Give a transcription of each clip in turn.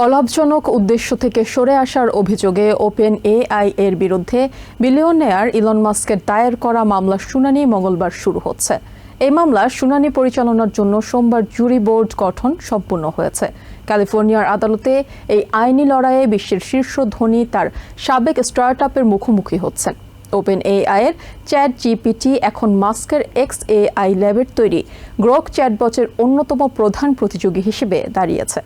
অলাভজনক উদ্দেশ্য থেকে সরে আসার অভিযোগে ওপেন এআই এর বিরুদ্ধে বিলিয়নিয়ার ইলন মাস্কের দায়ের করা মামলার শুনানি মঙ্গলবার শুরু হচ্ছে। এই মামলার শুনানি পরিচালনার জন্য সোমবার জুরি বোর্ড গঠন সম্পূর্ণ হয়েছে। ক্যালিফোর্নিয়ার আদালতে এই আইনি লড়াইয়ে বিশ্বের শীর্ষ ধনী তার সাবেক স্টার্টআপের মুখোমুখি হচ্ছেন। ওপেন এআই এর চ্যাট জিপিটি এখন মাস্কের XAI ল্যাবের তৈরি গ্রক চ্যাটবটের অন্যতম প্রধান প্রতিযোগী হিসেবে দাঁড়িয়েছে।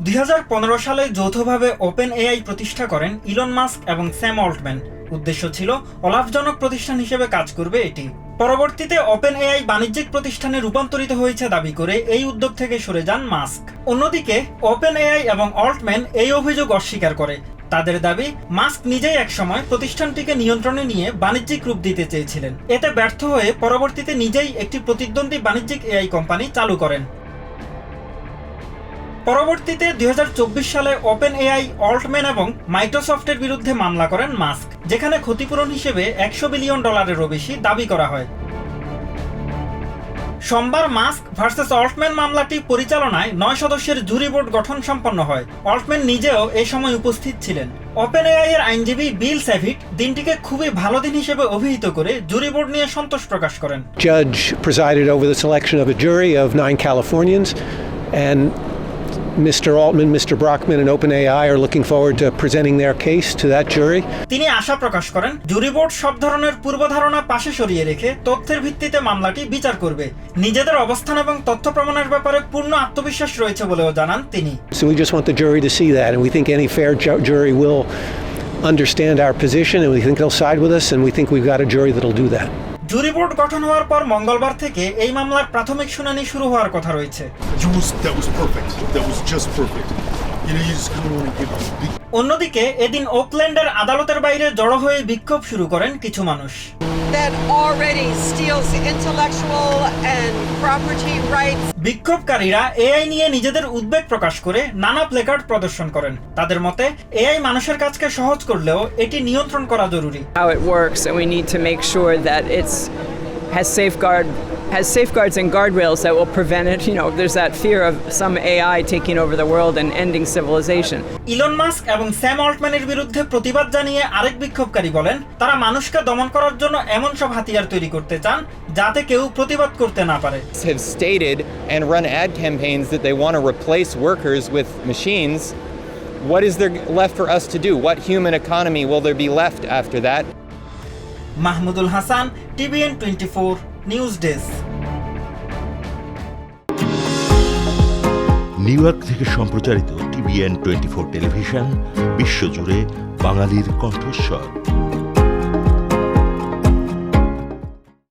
2015 সালে যৌথভাবে ওপেন এআই প্রতিষ্ঠা করেন ইলন মাস্ক এবং স্যাম অল্টম্যান। উদ্দেশ্য ছিল অলাভজনক প্রতিষ্ঠান হিসেবে কাজ করবে এটি। পরবর্তীতে ওপেন এআই বাণিজ্যিক প্রতিষ্ঠানে রূপান্তরিত হয়েছে দাবি করে এই উদ্যোগ থেকে সরে যান মাস্ক। অন্যদিকে ওপেন এআই এবং অল্টম্যান এই অভিযোগ অস্বীকার করে। তাদের দাবি, মাস্ক নিজেই একসময় প্রতিষ্ঠানটিকে নিয়ন্ত্রণে নিয়ে বাণিজ্যিক রূপ দিতে চেয়েছিলেন। এতে ব্যর্থ হয়ে পরবর্তীতে নিজেই একটি প্রতিদ্বন্দ্বী বাণিজ্যিক এআই কোম্পানি চালু করেন। পরবর্তীতে 2024 সালে ওপেন এআই, অল্টম্যান এবং মাইক্রোসফটের বিরুদ্ধে মামলা করেন মাস্ক, যেখানে ক্ষতিপূরণ হিসেবে $100 বিলিয়ন বেশি দাবি করা হয়। সোমবার মাস্ক ভার্সেস অল্টম্যান মামলাটি পরিচালনায় 9 সদস্যের জুরি বোর্ড গঠন সম্পন্ন হয়। অল্টম্যান নিজেও এই সময় উপস্থিত ছিলেন। ওপেন এআই এর আইনজীবী বিল স্যাভিট দিনটিকে খুবই ভালো দিন হিসেবে অভিহিত করে জুরি বোর্ড নিয়ে সন্তোষ প্রকাশ করেন। Judge presided over the selection of a jury of 9 Californians, and Mr. Altman, Mr. Brockman, and OpenAI are looking forward to presenting their case to that jury. তিনি আশা প্রকাশ করেন, জুরি বোর্ড সব ধরনের পূর্বধারণা পাশে সরিয়ে রেখে তথ্যের ভিত্তিতে মামলাটি বিচার করবে। নিজেদের অবস্থান এবং তথ্য প্রমাণের ব্যাপারে পূর্ণ আত্মবিশ্বাস রয়েছে বলেও জানান তিনি। So we just want the jury to see that, and we think any fair jury will understand our position, and we think they'll side with us, and we think we've got a jury that'll do that. Jury board গঠন হওয়ার পর মঙ্গলবার থেকে এই মামলার প্রাথমিক শুনানি শুরু হওয়ার কথা রয়েছে। অন্যদিকে এদিন ওকল্যান্ডের আদালতের বাইরে জড়ো হয়ে বিক্ষোভ শুরু করেন কিছু মানুষ। বিক্ষোভকারীরা এআই নিয়ে নিজেদের উদ্বেগ প্রকাশ করে নানা প্লেকার্ড প্রদর্শন করেন। তাদের মতে এআই মানুষের কাজকে সহজ করলেও এটি নিয়ন্ত্রণ করা জরুরি। How it works, and we need to make sure that has safeguards and guardrails that will prevent it. There's that fear of some AI taking over the world and ending civilization. Elon Musk এবং Sam অল্টম্যানের বিরুদ্ধে প্রতিবাদ জানিয়ে আরেক বিক্ষোভকারী বলেন, তারা মানুষকে দমন করার জন্য এমন সব হাতিয়ার তৈরি করতে চান যাতে কেউ প্রতিবাদ করতে না পারে। Have stated and run ad campaigns that they want to replace workers with machines. What is there left for us to do? What human economy will there be left after that? Mahmudul Hasan, TVN 24 news desk. New York থেকে সম্প্রচারিত TVN 24 television বিশ্বজুড়ে বাঙালির কণ্ঠস্বর।